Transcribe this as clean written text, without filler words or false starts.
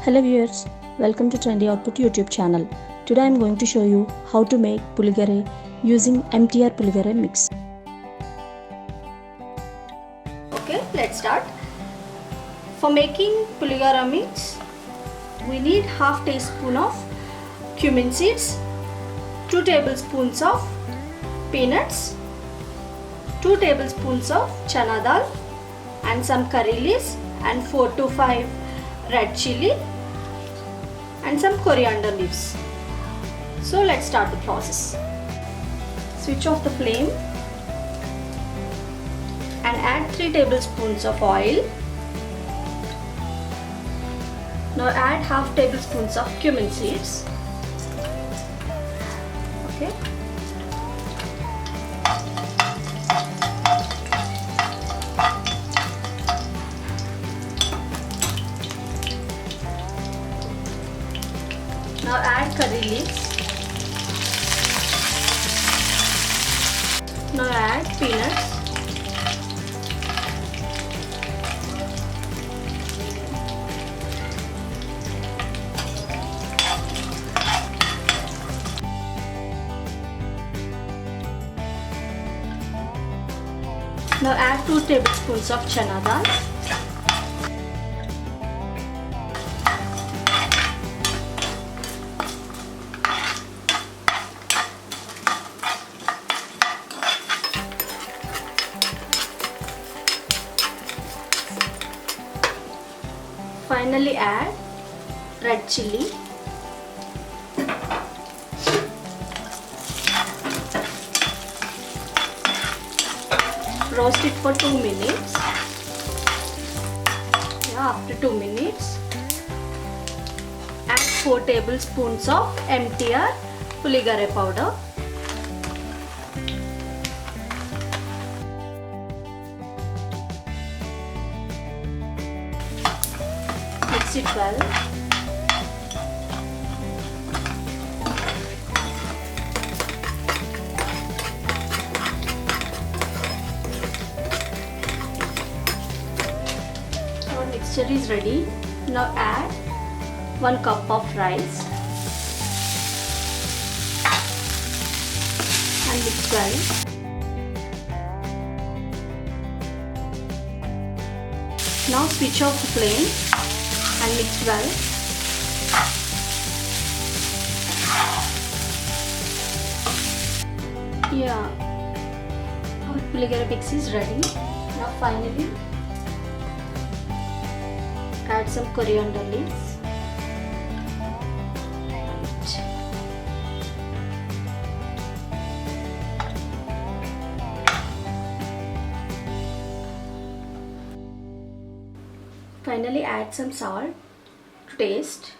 Hello viewers, welcome to Trendy Output YouTube channel. Today I am going to show you how to make Puliogare using MTR Puliogare mix. Okay, let's start. For making Puliogare mix, we need half teaspoon of cumin seeds, 2 tablespoons of peanuts, 2 tablespoons of chana dal and some curry leaves and 4 to 5 red chili and some coriander leaves. So let's start the process. Switch off the flame and add 3 tablespoons of oil. Now add half tablespoons of cumin seeds. Okay. Now add curry leaves. Now add peanuts. Now add 2 tablespoons of chana dal. Finally add red chili. Roast it for 2 minutes. After 2 minutes, add 4 tablespoons of MTR Puliogare powder. Mix it well. Our mixture is ready. Now add 1 cup of rice and mix well. Now switch off the flame and mix well. Our Puliogare mix is ready. Now finally add some coriander leaves. Finally add some salt to taste.